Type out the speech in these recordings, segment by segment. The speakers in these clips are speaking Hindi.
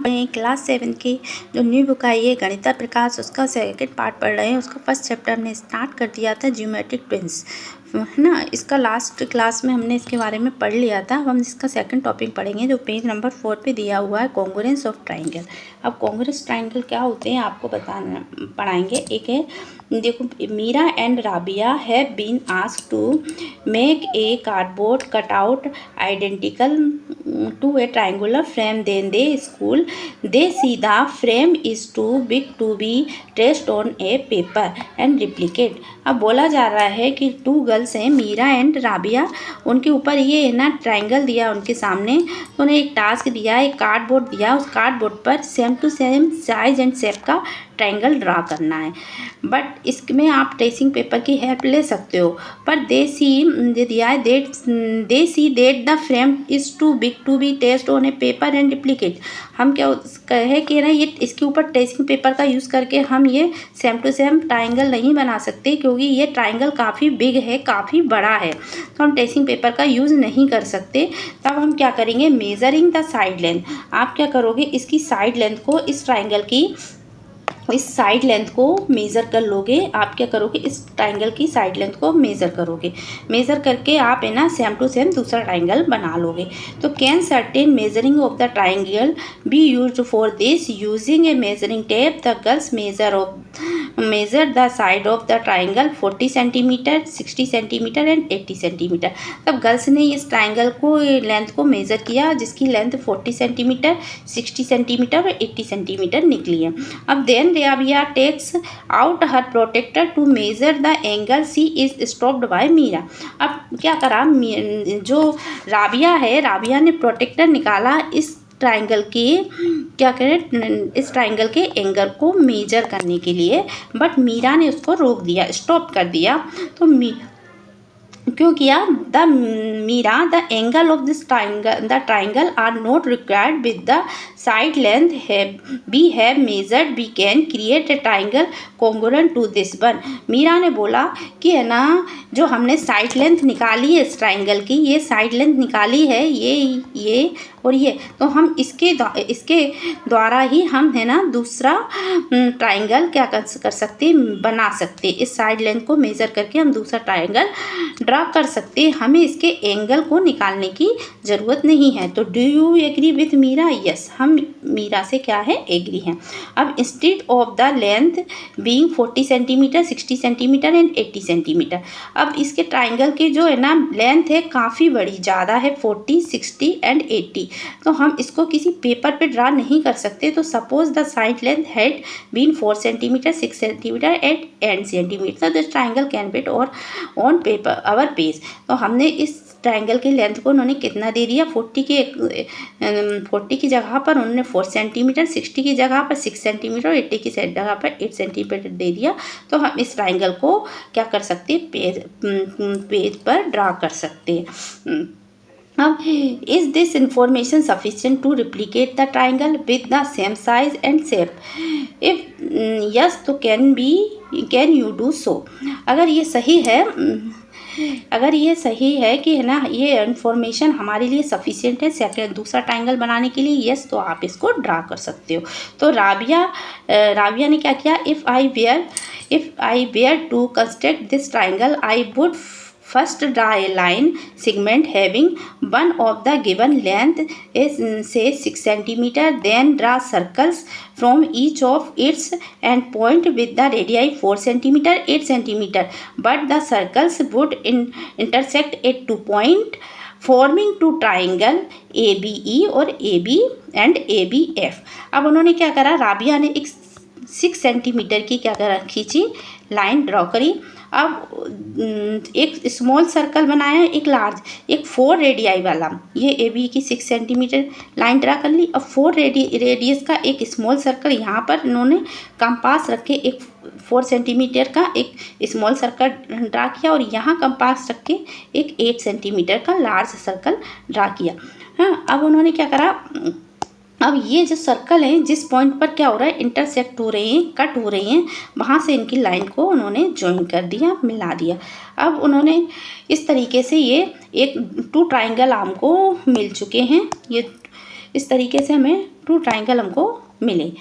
क्लास 7 की जो न्यू बुक आई है गणिता प्रकाश, उसका सेकंड पार्ट पढ़ रहे हैं। उसका फर्स्ट चैप्टर हमने स्टार्ट कर दिया था, ज्योमेट्रिक ट्विंस, है ना। इसका लास्ट क्लास में हमने इसके बारे में पढ़ लिया था। अब हम इसका सेकंड टॉपिक पढ़ेंगे जो पेज नंबर 4 पे दिया हुआ है, कॉन्ग्रुएंस ऑफ ट्राइंगल। अब कॉन्ग्रुएंस ट्राइंगल क्या होते हैं आपको पढ़ाएंगे। एक है, देखो, Meera and Rabia have been asked to make a cardboard cutout identical to a triangular frame. Then they see the frame is too big to be traced on a paper and replicate. अब बोला जा रहा है कि 2 गर्ल्स हैं, मीरा एंड राबिया, उनके ऊपर ये है ना ट्राइंगल दिया उनके सामने, तो उन्हें एक टास्क दिया, एक कार्डबोर्ड दिया, उस कार्डबोर्ड पर same to same size and shape का ट्राइंगल ड्रा करना है। बट इसमें आप ट्रेसिंग पेपर की हेल्प ले सकते हो, पर they see that the frame is too big to be test on a paper and replicate. हम क्या कहे कि ना, ये इसके ऊपर ट्रेसिंग पेपर का यूज़ करके हम ये सेम टू सेम ट्राइंगल नहीं बना सकते, क्योंकि ये ट्राइंगल काफ़ी बिग है, काफ़ी बड़ा है, तो हम ट्रेसिंग पेपर का यूज़ नहीं कर सकते। तब हम क्या करेंगे, मेजरिंग द साइड लेंथ। आप क्या करोगे, इसकी साइड लेंथ को, इस ट्राइंगल की इस साइड लेंथ को मेज़र कर लोगे। आप क्या करोगे, इस ट्राइंगल की साइड लेंथ को मेज़र करोगे। मेज़र करके आप है ना सेम टू सेम दूसरा ट्राइंगल बना लोगे। तो can certain measuring of the triangle be used for this using A measuring tape. The girls measure the side of the triangle 40 centimetre, 60 centimetre and 80 centimetre. तब गर्ल्स ने इस ट्राइंगल को, लेंथ को मेज़र किया, जिसकी लेंथ 40 सेंटीमीटर, 60 सेंटीमीटर और 80 सेंटीमीटर निकली है। अब then Rabia takes out her protractor to measure the angle she is stopped by Meera. अब क्या करा, जो राबिया है, राबिया ने प्रोटेक्टर निकाला इस ट्राइंगल के, क्या करें, इस ट्राइंगल के एंगल को मेजर करने के लिए, बट मीरा ने उसको रोक दिया, स्टॉप कर दिया। तो क्यों किया, Meera the angle of this triangle are not required with the side length we have measured, we can create a triangle congruent to this one. Meera ने बोला कि है ना, जो हमने साइड लेंथ निकाली है इस ट्राइंगल की, ये साइड लेंथ निकाली है, ये और ये, तो हम इसके द्वारा ही हम है ना दूसरा ट्राइंगल क्या कर सकते, बना सकते। इस साइड लेंथ को मेज़र करके हम दूसरा ट्राइंगल ड्रा कर सकते हैं, हमें इसके एंगल को निकालने की ज़रूरत नहीं है। तो do you agree with Meera? Yes, हम मीरा से क्या है, एग्री हैं। अब instead of the length being 40 centimetre, 60 centimetre and 80 centimetre, अब इसके ट्राइंगल की जो है ना लेंथ है काफ़ी बड़ी, ज़्यादा है, 40, 60 एंड 80, तो हम इसको किसी पेपर पे ड्रा नहीं कर सकते। तो suppose the side length had been 4 centimetre, 6 centimetre and centimetre, this triangle can fit or on paper our page. तो हमने इस ट्राइंगल की लेंथ को उन्होंने कितना दे दिया, 40 की जगह पर उन्होंने 4 सेंटीमीटर, 60 की जगह पर 6 सेंटीमीटर और 80 की जगह पर 8 सेंटीमीटर दे दिया। तो हम इस ट्राइंगल को क्या कर सकते हैं, पेज पर ड्रा कर सकते हैं। अब is this information sufficient to replicate the triangle with the same size and shape? If yes, तो कैन यू डू सो? अगर ये सही है कि है ना, ये इन्फॉर्मेशन हमारे लिए सफिशिएंट है सेकंड दूसरा ट्राइंगल बनाने के लिए, यस, तो आप इसको ड्रा कर सकते हो। तो राबिया ने क्या किया, if I were to construct this triangle I would first draw a line segment having one of the given length is say 6 centimeter, then draw circles from each of its end point with the radii 4 centimeter, 8 centimeter, but the circles would intersect at 2 point forming two triangle ABE और AB and ABF। अब उन्होंने क्या करा, राबिया ने एक 6 सेंटीमीटर की क्या करा, खींची लाइन ड्रॉ करी। अब एक स्मॉल सर्कल बनाया, एक लार्ज, एक 4 रेडियाई वाला, ये ए बी की 6 सेंटीमीटर लाइन ड्रा कर ली। अब 4 रेडियस का एक स्मॉल सर्कल यहाँ पर इन्होंने कंपास रख के एक 4 सेंटीमीटर का एक स्मॉल सर्कल ड्रा किया, और यहाँ कंपास रख के एक 8 सेंटीमीटर का लार्ज सर्कल ड्रा किया। हाँ, अब उन्होंने क्या करा, अब ये जो सर्कल है, जिस पॉइंट पर क्या हो रहा है, इंटरसेक्ट हो रहे हैं, कट हो रहे हैं, वहाँ से इनकी लाइन को उन्होंने ज्वाइन कर दिया, मिला दिया। अब उन्होंने इस तरीके से ये एक 2 ट्राइंगल आर्म को मिल चुके हैं। ये इस तरीके से हमें 2 ट्राइंगल हमको मिले।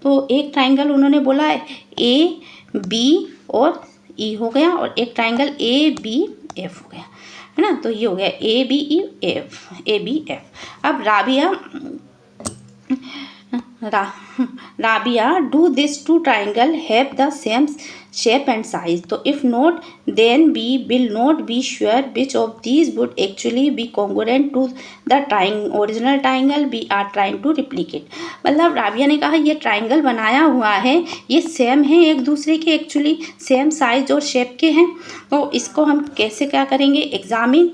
तो एक ट्राइंगल उन्होंने बोला है ए बी और ई हो गया, और एक ट्राइंगल ए बी एफ हो गया, है ना। तो ये हो गया A B E F, A B F. अब Rabia do this 2 triangle have the same shape and size. तो if not then we will not be sure which of these would actually be congruent to the original triangle we are trying to replicate. मतलब राबिया ने कहा ये ट्राइंगल बनाया हुआ है, ये सेम है एक दूसरे के, एक्चुअली सेम साइज और शेप के हैं। तो इसको हम कैसे क्या करेंगे, examine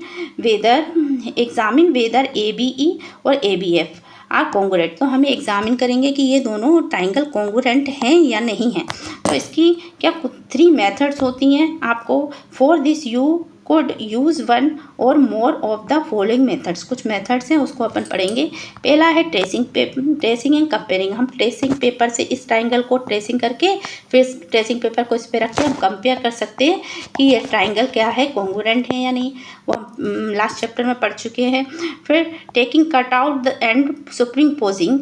whether A B E और A B F are congruent. तो हमें एग्जामिन करेंगे कि ये दोनों ट्राइंगल कॉन्ग्रुएंट हैं या नहीं हैं। तो इसकी क्या 3 मेथड्स होती हैं आपको। For this you could use one or more of the following methods। कुछ मेथड्स हैं उसको अपन पढ़ेंगे। पहला है ट्रेसिंग एंड कंपेयरिंग। हम ट्रेसिंग पेपर से इस ट्राइंगल को ट्रेसिंग करके फिर ट्रेसिंग पेपर को इस पर रख के हम कंपेयर कर सकते हैं कि ये ट्राइंगल क्या है, कॉन्ग्रुएंट है या नहीं। वो हम लास्ट चैप्टर में पढ़ चुके हैं। फिर taking cut out and superimposing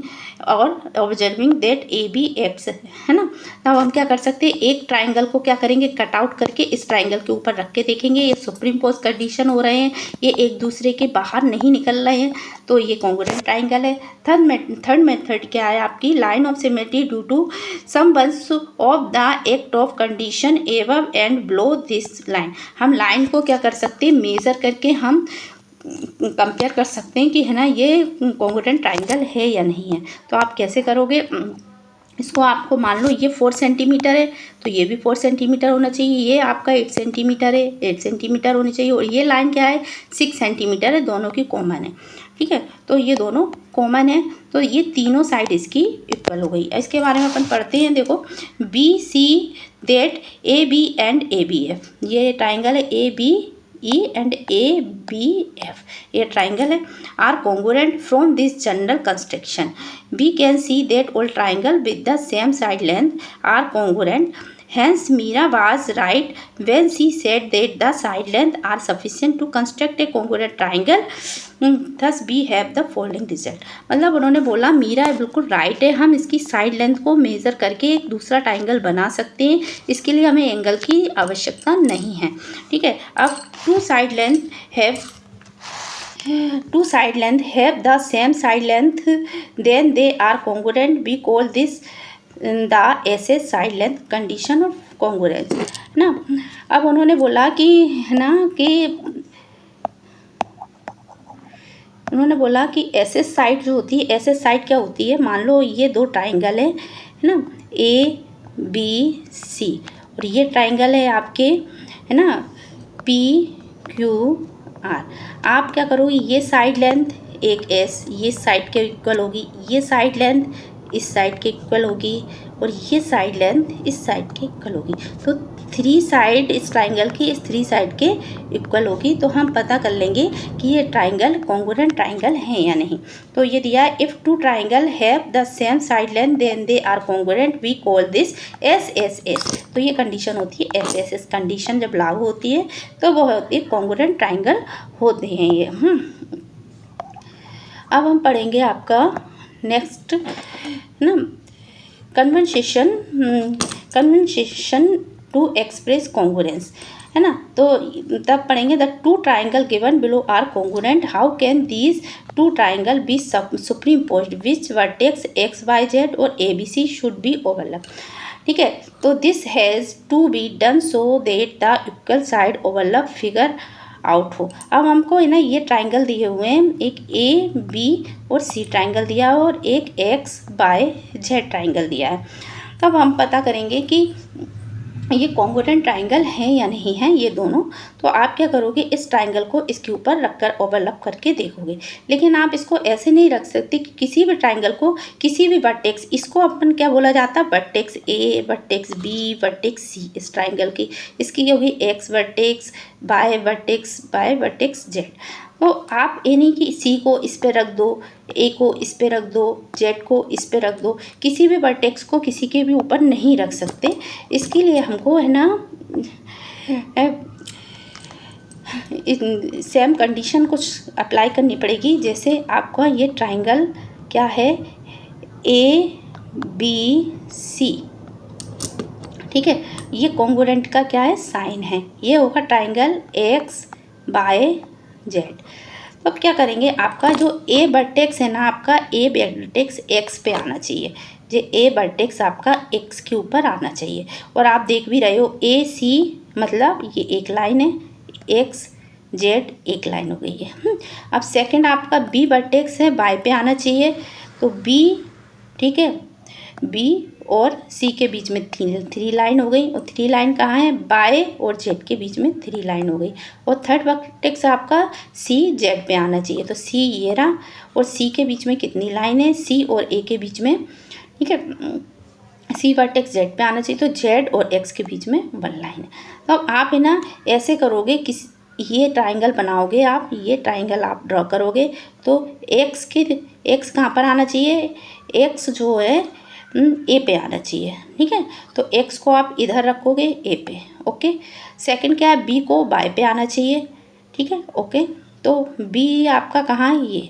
और observing that A B X, है ना। तब हम क्या कर सकते हैं, एक ट्राइंगल को क्या करेंगे, कट आउट करके इस ट्राइंगल के ऊपर रख के देखेंगे ये सुप्रीम पोज कंडीशन हो रहे हैं, ये एक दूसरे के बाहर नहीं निकल रहे हैं, तो ये कॉन्ग्रुएंट ट्राइंगल है। थर्ड मेथड क्या है आपकी, line of symmetry due to some ones of the act of condition above and below this line. हम लाइन को क्या कर सकते हैं, मेजर करके हम कंपेयर कर सकते हैं कि है ना ये कॉन्ग्रुएंट ट्राइंगल है या नहीं है। तो आप कैसे करोगे इसको, आपको मान लो ये 4 सेंटीमीटर है तो ये भी 4 सेंटीमीटर होना चाहिए, ये आपका 8 सेंटीमीटर है 8 सेंटीमीटर होनी चाहिए, और ये लाइन क्या है 6 सेंटीमीटर है, दोनों की कॉमन है, ठीक है। तो ये दोनों कॉमन है, तो ये तीनों साइड इसकी इक्वल हो गई। इसके बारे में अपन पढ़ते हैं। देखो B C that A B and A B F, ये ट्राइंगल है A B E and A B F, ये ट्राइंगल है, are congruent from this general construction. We can see that all triangle with the same side length are congruent. Hence, Meera was right when she said that the side length are sufficient to construct a congruent triangle. Thus, we have the following result। मतलब उन्होंने बोला मीरा बिल्कुल राइट है, हम इसकी साइड लेंथ को मेज़र करके एक दूसरा ट्राइंगल बना सकते हैं, इसके लिए हमें एंगल की आवश्यकता नहीं है, ठीक है। अब two side length have the same side length, then they are congruent। We call this the S side length condition of congruence, ना। अब उन्होंने बोला कि है ना कि उन्होंने बोला कि एस साइड जो होती है, एस साइड क्या होती है, मान लो ये 2 ट्राइंगल है ना, ए बी सी, और ये ट्राइंगल है आपके, है ना, पी क्यू आर। आप क्या करोगे, ये साइड लेंथ एक एस ये साइड के इक्वल होगी, ये साइड लेंथ इस साइड के इक्वल होगी, और ये साइड लेंथ इस साइड के इक्वल होगी। तो 3 साइड इस ट्राइंगल की इस 3 साइड के इक्वल होगी। तो हम पता कर लेंगे कि ये ट्राइंगल कॉन्ग्रुएंट ट्राइंगल है या नहीं। तो ये दिया if 2 triangle have the same side length then they are congruent, we call this S S S. तो ये कंडीशन होती है एस एस एस कंडीशन, जब लागू होती है तो वो होती है कॉन्ग्रुएंट ट्राइंगल होते हैं ये। अब हम पढ़ेंगे आपका नेक्स्ट ना कन्वेंशन टू एक्सप्रेस कॉन्ग्रुएंस, है ना। तो तब पढ़ेंगे the 2 triangle given below are congruent, how can these 2 triangle be superimposed, which vertex X Y Z और A B C should be overlap, ठीक है। तो this has to be done so that the equal side overlap figure out हो। अब हमको है ना ये ट्राइंगल दिए हुए हैं, एक ए बी और सी ट्राइंगल दिया है और एक एक्स बाय जेड ट्राइंगल दिया है। तब हम पता करेंगे कि ये कॉन्ग्रुएंट ट्राइंगल है या नहीं है ये दोनों। तो आप क्या करोगे, इस ट्राइंगल को इसके ऊपर रखकर ओवरलैप करके देखोगे। लेकिन आप इसको ऐसे नहीं रख सकते कि किसी भी ट्राइंगल को किसी भी वर्टेक्स, इसको अपन क्या बोला जाता है, vertex A, vertex B, vertex C, इस ट्राइंगल की इसकी होगी X vertex Y vertex Z. तो आप ये नहीं कि सी को इस पे रख दो, ए को इस पे रख दो, जेड को इस पे रख दो, किसी भी वर्टेक्स को किसी के भी ऊपर नहीं रख सकते। इसके लिए हमको है ना सेम कंडीशन कुछ अप्लाई करनी पड़ेगी। जैसे आपका ये ट्राइंगल क्या है, ए बी सी, ठीक है। ये कॉन्ग्रुएंट का क्या है, साइन है। ये होगा ट्राइंगल एक्स बाय जेड। अब क्या करेंगे, आपका जो ए वर्टेक्स है ना, आपका ए वर्टेक्स एक्स पे आना चाहिए। जो ए वर्टेक्स आपका एक्स के ऊपर आना चाहिए। और आप देख भी रहे हो ए सी मतलब ये एक लाइन है, एक्स जेड एक लाइन हो गई है। अब सेकंड आपका बी वर्टेक्स है, बाय पे आना चाहिए। तो बी, ठीक है, बी और सी के बीच में थ्री लाइन हो गई। और थ्री लाइन कहाँ है, बाय और जेड के बीच में थ्री लाइन हो गई। और थर्ड वर्टेक्स आपका सी जेड पे आना चाहिए। तो सी ये रहा, और सी के बीच में कितनी लाइन है, सी और ए के बीच में, ठीक है। सी वर्टेक्स जेड पे आना चाहिए, तो जेड और एक्स के बीच में वन लाइन है। तो अब आप है ना ऐसे करोगे, किस ये ट्राइंगल बनाओगे आप, ये ट्राइंगल आप ड्रॉ करोगे। तो एक्स कहाँ पर आना चाहिए, एक्स जो है ए पे आना चाहिए, ठीक है। तो एक्स को आप इधर रखोगे ए पे, ओके। सेकंड क्या है, बी को बाय पे आना चाहिए, ठीक है, ओके। तो बी आपका कहाँ है, ये,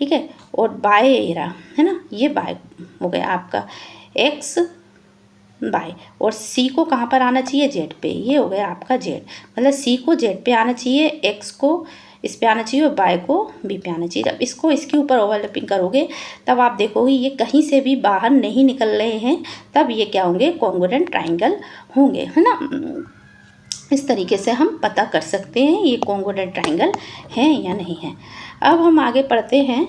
ठीक है। और बाय ए रहा है ना, ये बाय हो गया आपका एक्स बाय। और सी को कहाँ पर आना चाहिए, जेड पे, ये हो गया आपका जेड। मतलब सी को जेड पे आना चाहिए, एक्स को इस पे आना चाहिए और बाय को बी पे आना चाहिए। जब इसको इसके ऊपर ओवरलैपिंग करोगे तब आप देखोगे ये कहीं से भी बाहर नहीं निकल रहे हैं, तब ये क्या होंगे, कॉन्ग्रुएंट ट्राइंगल होंगे, है ना। इस तरीके से हम पता कर सकते हैं ये कॉन्ग्रुएंट ट्राइंगल है या नहीं है। अब हम आगे पढ़ते हैं।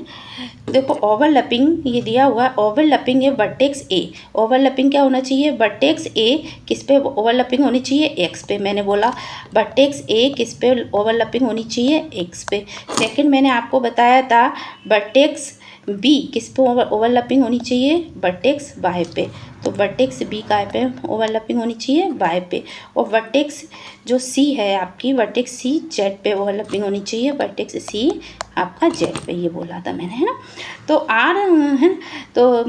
देखो ओवरलैपिंग ये दिया हुआ है, ओवरलैपिंग है वर्टेक्स ए। ओवरलैपिंग क्या होना चाहिए, वर्टेक्स ए किस पे ओवरलैपिंग होनी चाहिए, एक्स पे। मैंने बोला वर्टेक्स ए किस पे ओवरलैपिंग होनी चाहिए, एक्स पे। सेकंड मैंने आपको बताया था वर्टेक्स बी किस पे ओवरलैपिंग होनी चाहिए, वर्टेक्स वाई पे। तो वर्टेक्स बी का पे ओवरलैपिंग होनी चाहिए, वाई पे। और वर्टेक्स जो सी है आपकी, वर्टेक्स सी जेड पे ओवरलैपिंग होनी चाहिए, वर्टेक्स सी आपका जेड पे, ये बोला था मैंने, है ना। तो आर है, तो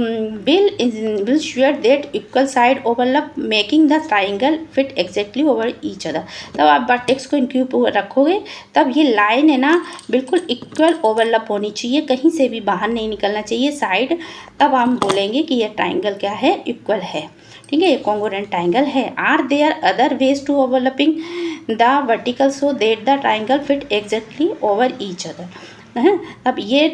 will sure that equal side overlap making the triangle fit exactly over each other. तब आप वर्टेक्स को इनके ऊपर रखोगे, तब ये लाइन है ना बिल्कुल इक्वल ओवरलैप होनी चाहिए, कहीं से भी बाहर नहीं निकलना चाहिए साइड। तब हम बोलेंगे कि ये ट्राइंगल क्या है, इक्वल है, ठीक है, ये कॉन्ग्रुएंट ट्राइंगल है। Are there other ways to overlapping the vertical so that the triangle fit exactly over each other, है। अब ये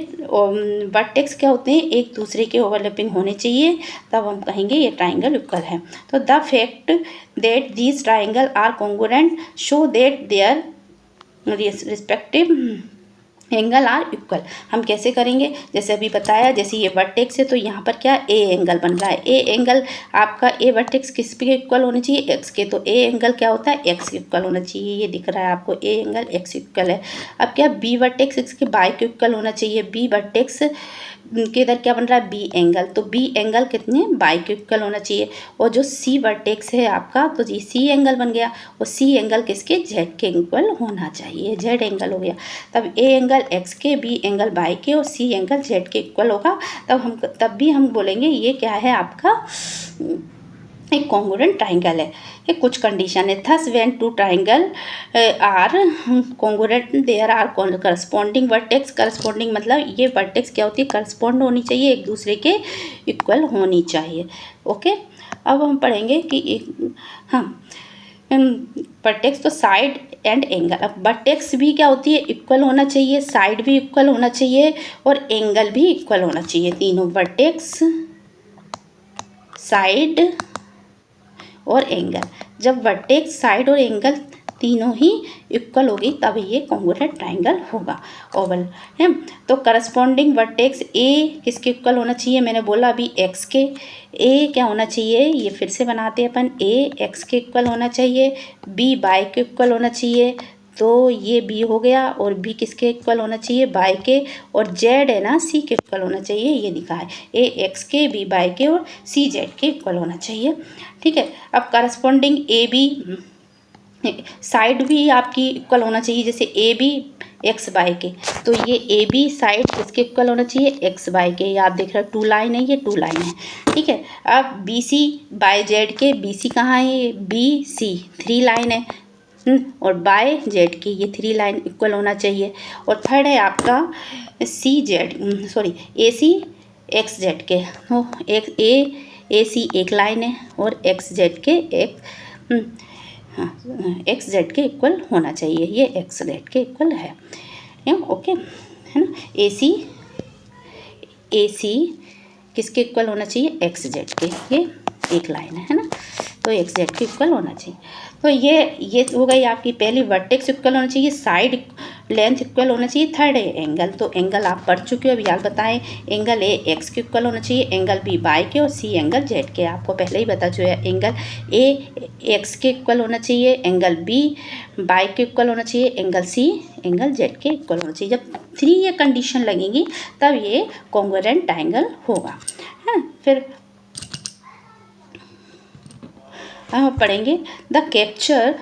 वर्टेक्स क्या होते हैं, एक दूसरे के ओवरलैपिंग होने चाहिए, तब हम कहेंगे ये ट्राइंगल इक्वल है। तो the fact that these triangle are congruent show that their respective angle are equal. हम कैसे करेंगे, जैसे अभी बताया, जैसे ये वर्टेक्स है तो यहाँ पर क्या ए एंगल बन रहा है। ए एंगल आपका ए वर्टेक्स किस पे इक्वल होने चाहिए, एक्स के। तो ए एंगल क्या होता है, एक्स इक्वल होना चाहिए, ये दिख रहा है आपको, ए एंगल एक्स इक्वल है। अब क्या बी वर्टेक्स इसके बाय के इक्वल होना चाहिए, बी वर्टेक्स के इधर क्या बन रहा है, बी एंगल। तो बी एंगल कितने, बाय के इक्वल होना चाहिए। और जो सी वर्टेक्स है आपका, तो ये सी एंगल बन गया, और सी एंगल किसके, जेड के इक्वल होना चाहिए, जेड एंगल हो गया। तब ए एंगल एक्स के, बी एंगल बाय के, और सी एंगल जेड के इक्वल होगा। तब भी हम बोलेंगे ये क्या है आपका, एक कॉन्ग्रुएंट ट्राइंगल है। ये कुछ कंडीशन है। Thus when two triangle are congruent there are corresponding vertex. Corresponding मतलब ये वर्टेक्स क्या होती है, करस्पॉन्ड होनी चाहिए, एक दूसरे के इक्वल होनी चाहिए, ओके। अब हम पढ़ेंगे कि हाँ वर्टेक्स तो साइड एंड एंगल। अब वर्टेक्स भी क्या होती है, इक्वल होना चाहिए, साइड भी इक्वल होना चाहिए, और एंगल भी इक्वल होना चाहिए। तीनों वर्टेक्स, साइड और एंगल। जब वर्टेक्स, साइड और एंगल तीनों ही इक्वल होगी तब ये कॉन्ग्रुएंट ट्राइंगल होगा, ओवल है। तो करस्पॉन्डिंग वर्टेक्स ए किसके इक्वल होना चाहिए, मैंने बोला अभी एक्स के। ए क्या होना चाहिए, ये फिर से बनाते हैं अपन, ए एक्स के इक्वल होना चाहिए, बी बाय के इक्वल होना चाहिए, तो ये बी हो गया। और बी किसके इक्वल होना चाहिए, बाय के। और जेड है ना सी के इक्वल होना चाहिए, ये लिखा है, ए एक्स के, बी बाय के, और सी जेड के इक्वल होना चाहिए, ठीक है। अब करस्पॉन्डिंग ए बी साइड भी आपकी इक्वल होना चाहिए, जैसे ए बी एक्स बाय के। तो ये ए बी साइड किसके इक्वल होना चाहिए, एक्स बाय के। ये आप देख रहे हो टू लाइन है, ये टू लाइन है, ठीक है। अब बी सी बाय जेड के, बी सी कहाँ है, बी सी थ्री लाइन है, और बाय जेड की ये थ्री लाइन इक्वल होना चाहिए। और थर्ड है आपका सी जेड, सॉरी ए सी एक्स जेड के, तो एक ए सी एक लाइन है और एक्स जेड के एक हाँ एक्स जेड के इक्वल होना चाहिए, ये एक्स जेड के इक्वल है ओके है ना। ए सी किसके इक्वल होना चाहिए, एक्स जेड के, ये एक लाइन है ना, तो एक्स जेड के इक्वल होना चाहिए। तो ये हो गई आपकी पहली, वर्टेक्स इक्वल होना चाहिए, साइड लेंथ इक्वल होना चाहिए, थर्ड है एंगल, तो एंगल आप पढ़ चुके हो, अभी याद बताएं, एंगल ए एक्स के इक्वल होना चाहिए, एंगल बी वाई के और सी एंगल जेड के, आपको पहले ही बता चुके हैं। एंगल ए एक्स के इक्वल होना चाहिए, एंगल बी वाई के इक्वल होना चाहिए, एंगल सी एंगल जेड के इक्वल होना चाहिए। जब 3 ये कंडीशन लगेंगी तब ये कॉन्ग्रुएंट ट्रायंगल होगा, है। फिर हम पढ़ेंगे the capture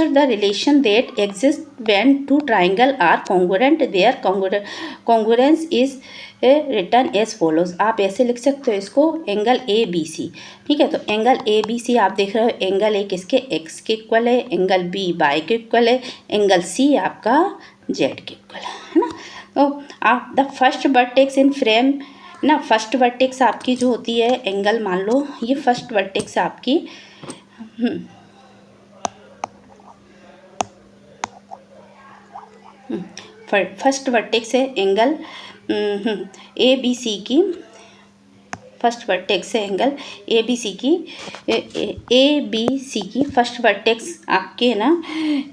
the relation that exist when two triangle are congruent, their congruence is written as follows. आप ऐसे लिख सकते हो इसको, एंगल ए बी सी, ठीक है। तो एंगल ए बी सी आप देख रहे हो, एंगल ए किसके, एक्स के इक्वल है, एंगल बी वाई के इक्वल है, एंगल सी आपका जेड के इक्वल है ना। तो आप the first vertex in frame ना, फर्स्ट वर्टेक्स आपकी जो होती है एंगल, मान लो ये फर्स्ट वर्टेक्स आपकी फर्स्ट वर्टेक्स है एंगल ए बी सी की, फर्स्ट वर्टेक्स है एंगल ए बी सी की फर्स्ट वर्टेक्स आपके ना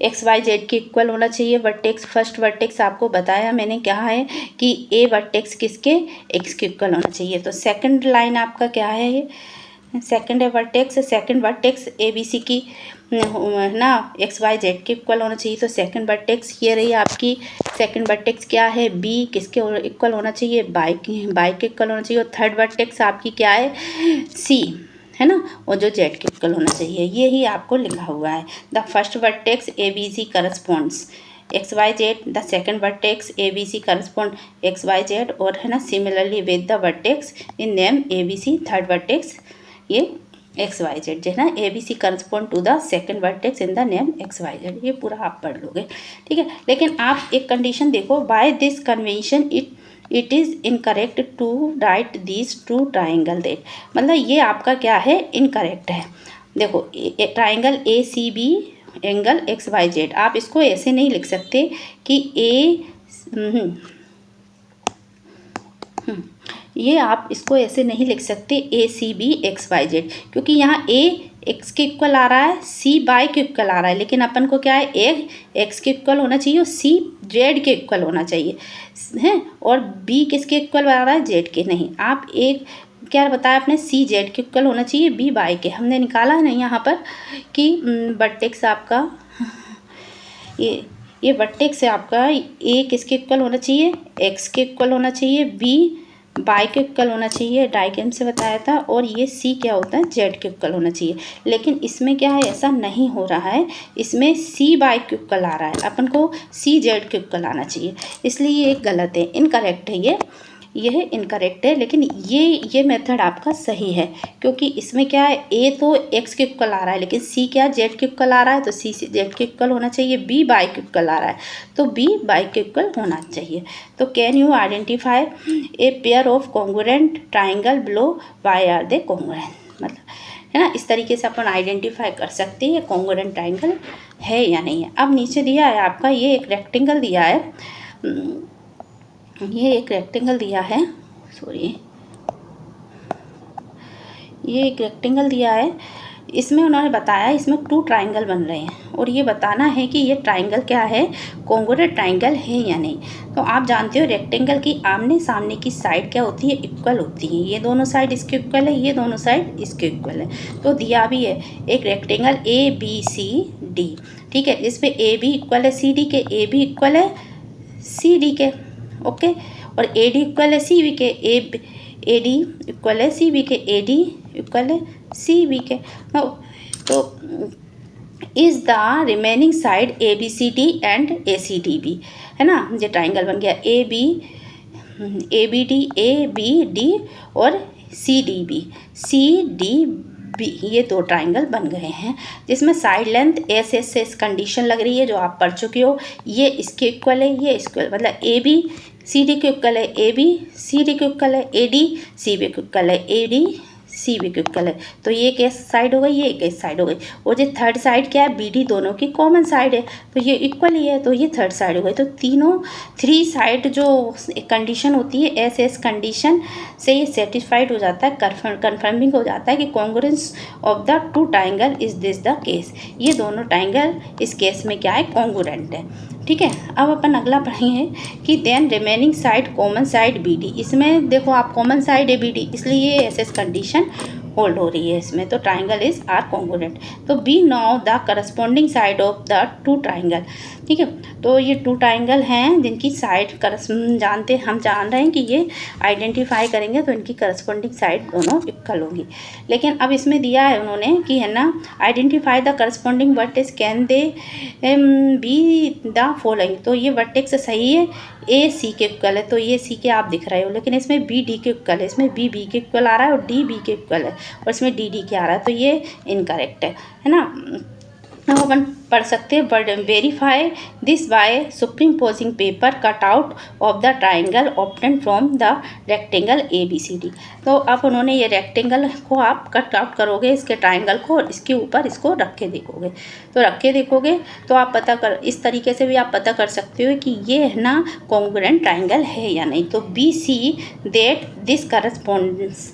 एक्स वाई जेड के इक्वल होना चाहिए। वर्टेक्स फर्स्ट वर्टेक्स आपको बताया मैंने क्या है कि ए वर्टेक्स किसके, एक्स के इक्वल होना चाहिए। तो सेकंड लाइन आपका क्या है, ये सेकंड है vertex, second vertex A B C की ना एक्स वाई जेड के इक्वल होना चाहिए। तो सेकंड वर्टेक्स ये रही आपकी, सेकंड वर्टेक्स क्या है, बी किसके इक्वल होना चाहिए, बाई के इक्वल होना चाहिए। और थर्ड वर्टेक्स आपकी क्या है, सी है ना, और जो जेड के इक्वल होना चाहिए, ये ही आपको लिखा हुआ है। The first vertex A B C corresponds X Y Z, the second vertex A B C correspond X Y Z, और है ना similarly with the vertex in name A B C, third vertex ये एक्स वाई जेड जो है ना, A B C correspond to the second vertex in the name X Y Z, ये पूरा आप पढ़ लोगे, ठीक है। लेकिन आप एक कंडीशन देखो, by this convention it is incorrect to write this two triangle that, मतलब ये आपका क्या है, इनकरेक्ट है। देखो triangle A C B angle X Y Z, आप इसको ऐसे नहीं लिख सकते कि ये आप इसको ऐसे नहीं लिख सकते A C B X Y Z, क्योंकि यहाँ ए एक्स के इक्वल आ रहा है, सी वाई के इक्वल आ रहा है, लेकिन अपन को क्या है, ए एक्स के इक्वल होना चाहिए और सी जेड के इक्वल होना चाहिए है, और बी किसके इक्वल आ रहा है, जेड के नहीं। आप एक क्या बताया आपने, सी जेड के इक्वल होना चाहिए, बी वाई के, हमने निकाला है ना यहाँ पर कि वर्टेक्स आपका ये वर्टेक्स है आपका, ए किसके इक्वल होना चाहिए, एक्स के इक्वल होना चाहिए, बी वाई के इक्वल होना चाहिए, डायग्राम से बताया था, और ये सी क्या होता है, जेड के इक्वल होना चाहिए। लेकिन इसमें क्या है, ऐसा नहीं हो रहा है, इसमें सी वाई के इक्वल आ रहा है, अपन को सी जेड के इक्वल आना चाहिए, इसलिए ये एक गलत है, इनकरेक्ट है, यह इनकरेक्ट है। लेकिन ये मेथड आपका सही है, क्योंकि इसमें क्या है, ए तो एक्स के इक्वल आ रहा है, लेकिन सी क्या जेड के इक्वल आ रहा है, तो सी जेड के इक्वल होना चाहिए, बी वाई के इक्वल आ रहा है, तो बी वाई के इक्वल होना चाहिए। तो can you identify a pair of congruent triangle below, why are they congruent, मतलब है ना, इस तरीके से अपन आइडेंटिफाई कर सकते हैं ये कॉन्ग्रुएंट ट्राइंगल है या नहीं है। अब नीचे दिया है आपका, ये एक रेक्टेंगल दिया है, ये एक रेक्टेंगल दिया है, सॉरी ये एक रेक्टेंगल दिया है, इसमें उन्होंने बताया इसमें 2 ट्राइंगल बन रहे हैं, और ये बताना है कि ये ट्राइंगल क्या है, कॉन्ग्रुएंट ट्राइंगल है या नहीं। तो आप जानते हो रेक्टेंगल की आमने सामने की साइड क्या होती है, इक्वल होती है, ये दोनों साइड इसके इक्वल है, ये दोनों साइड इसके इक्वल है। तो दिया भी है एक rectangle A B C D, ठीक है, जिसपे ए बी इक्वल है सी डी के, ए बी इक्वल है सी डी के, ओके, और ए डी इक्वल है सी बी के, ए डी इक्वल है सी बी के, ए डी इक्वल है सी बी के। तो is the remaining side A B C D and A C D B, है ना, ये ट्राइंगल बन गया ए बी डी और सी डी बी, ये 2 ट्राइंगल बन गए हैं, जिसमें साइड लेंथ एस से इस कंडीशन लग रही है जो आप पढ़ चुके हो, ये इसके इक्वल है, ये इसके मतलब ए बी सी डी क्यों इक्वल है ए बी, सी डी क्यों इक्वल है ए डी, सी बी क्यों इक्वल है ए डी, सी बी क्यों इक्वल है। तो ये एक साइड हो गई, ये एक साइड हो गई, और जो थर्ड साइड क्या है बी डी दोनों की कॉमन साइड है, तो ये इक्वल ही है, तो ये थर्ड साइड हो गई। तो तीनों थ्री साइड जो कंडीशन होती है एस एस कंडीशन से ये सेटिस्फाइड हो जाता है, कन्फर्मिंग हो जाता है कि congruence of the two triangle is this the case, ये दोनों ट्राइंगल इस केस में क्या है कॉन्ग्रुएंट है। ठीक है, अब अपन अगला पढ़ेंगे कि then remaining side common side B D, इसमें देखो आप कॉमन साइड है बी डी, इसलिए ये एस एस कंडीशन होल्ड हो रही है इसमें, तो ट्राइंगल इज आर कॉन्ग्रुएंट। तो be now the corresponding side of the two triangle. ठीक है, तो ये टू ट्राइंगल हैं जिनकी साइड हम जान रहे हैं कि ये आइडेंटिफाई करेंगे तो इनकी करस्पॉन्डिंग साइड दोनों इक्वल होगी। लेकिन अब इसमें दिया है उन्होंने कि है ना, identify the corresponding vertex can they be the following, तो ये वर्टेक्स सही है, ए सी के इक्वल है, तो ये सी के आप दिख रहे हो, लेकिन इसमें बी डी के इक्वल है, इसमें बी बी के इक्वल आ रहा है और डी बी के इक्वल है, और इसमें डी डी के आ रहा है, तो ये इनकरेक्ट है ना। अब अपन पढ़ सकते हैं, but verify this by superimposing paper cut out of the triangle obtained from the rectangle A B C D. तो अब उन्होंने ये रेक्टेंगल को आप कट आउट करोगे, इसके ट्राइंगल को, और इसके ऊपर इसको रख के देखोगे, तो रख के देखोगे तो आप पता कर, इस तरीके से भी आप पता कर सकते हो कि ये है ना कॉन्ग्रुएंट ट्राइंगल है या नहीं। तो be C that this corresponds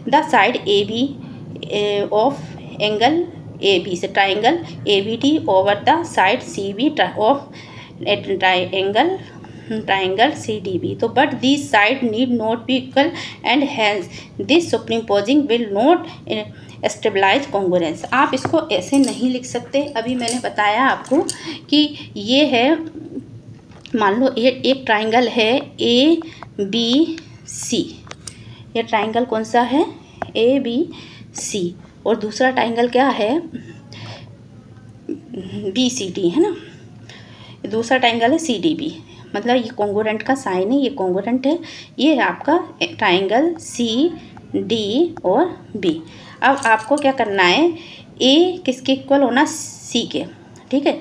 the side A B of angle A B से triangle A B D over the side C B of triangle C D B. तो but this side need not be equal and hence this superimposing will not stabilise congruence. आप इसको ऐसे नहीं लिख सकते, अभी मैंने बताया आपको कि ये है, मान लो ये एक ट्राइंगल है ए बी सी, ये ट्राइंगल कौन सा है ए बी सी, और दूसरा ट्राइंगल क्या है बी सी डी है ना, दूसरा ट्राइंगल है सी डी बी, मतलब ये कॉन्ग्रुएंट का साइन है, ये कॉन्ग्रुएंट है, ये है आपका ट्राइंगल सी डी और बी। अब आपको क्या करना है, ए किसके इक्वल होना सी के, ठीक है,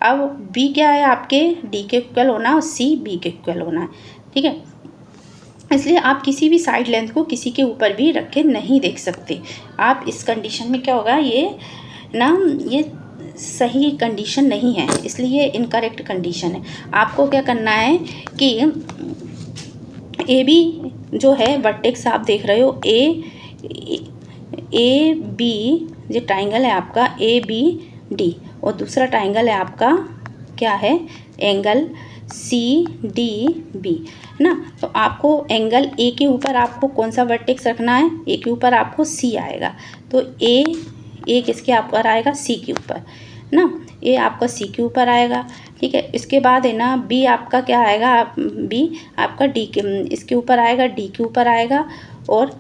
अब बी क्या है आपके डी के इक्वल होना और सी बी के इक्वल होना है। ठीक है, इसलिए आप किसी भी साइड लेंथ को किसी के ऊपर भी रख के नहीं देख सकते। आप इस कंडीशन में क्या होगा, ये ना ये सही कंडीशन नहीं है, इसलिए इनकरेक्ट कंडीशन है। आपको क्या करना है कि ए बी जो है वर्टेक्स आप देख रहे हो ए बी, जो ट्राइंगल है आपका ए बी डी, और दूसरा ट्राइंगल है आपका क्या है एंगल सी डी बी ना। तो आपको एंगल ए के ऊपर आपको कौन सा वर्टेक्स रखना है, ए के ऊपर आपको सी आएगा, तो ए किसके ऊपर आएगा सी के ऊपर ना, ए आपका सी के ऊपर आएगा। ठीक है, इसके बाद है ना बी आपका क्या आएगा, बी आपका डी के इसके ऊपर आएगा, डी के ऊपर आएगा, और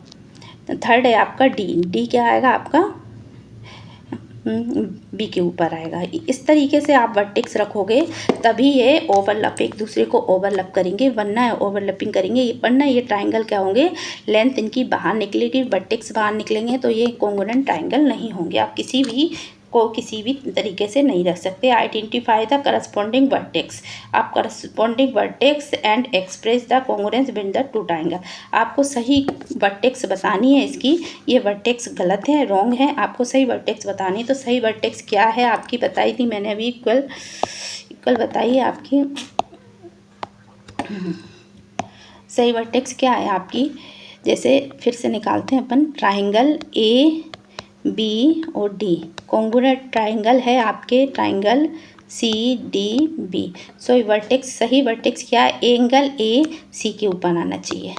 थर्ड है आपका डी क्या आएगा आपका बी के ऊपर आएगा। इस तरीके से आप वर्टेक्स रखोगे तभी ये ओवरलैप एक दूसरे को ओवरलैप करेंगे, वरना ओवरलैपिंग करेंगे, वरना ये ट्राइंगल क्या होंगे, लेंथ इनकी बाहर निकलेगी, वर्टेक्स बाहर निकलेंगे, तो ये कॉन्ग्रुएंट ट्राइंगल नहीं होंगे। आप किसी भी को किसी भी तरीके से नहीं रख सकते। आइडेंटिफाई द करस्पॉन्डिंग वर्टेक्स, आप corresponding vertex and express the congruence between the two triangle. आपको सही वर्टेक्स बतानी है इसकी, ये वर्टेक्स गलत है, रॉन्ग है, आपको सही वर्टेक्स बतानी है। तो सही वर्टेक्स क्या है आपकी बताई थी मैंने अभी, इक्वल बताई है आपकी। सही वर्टेक्स क्या है आपकी, जैसे फिर से निकालते हैं अपन, ट्राइंगल ए बी और डी कॉन्ग्रुएंट ट्राइंगल है आपके, ट्राइंगल सी डी बी। सो वर्टेक्स सही वर्टेक्स क्या है, एंगल ए सी के ऊपर आना चाहिए,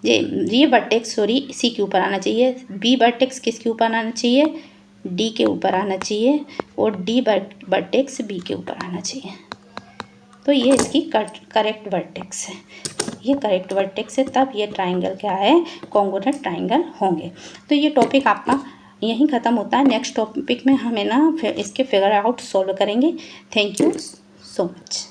ये वर्टेक्स सॉरी सी के ऊपर आना चाहिए, बी वर्टेक्स किसके ऊपर आना चाहिए, डी के ऊपर आना चाहिए, और डी वर्टेक्स बी के ऊपर आना चाहिए। तो ये इसकी करेक्ट वर्टेक्स है, ये करेक्ट वर्टेक्स है, तब ये ट्राइंगल क्या है कॉन्ग्रुएंट ट्राइंगल होंगे। तो ये टॉपिक आपका यहीं ख़त्म होता है। नेक्स्ट टॉपिक में हमें ना इसके फिगर आउट सॉल्व करेंगे। Thank you so much.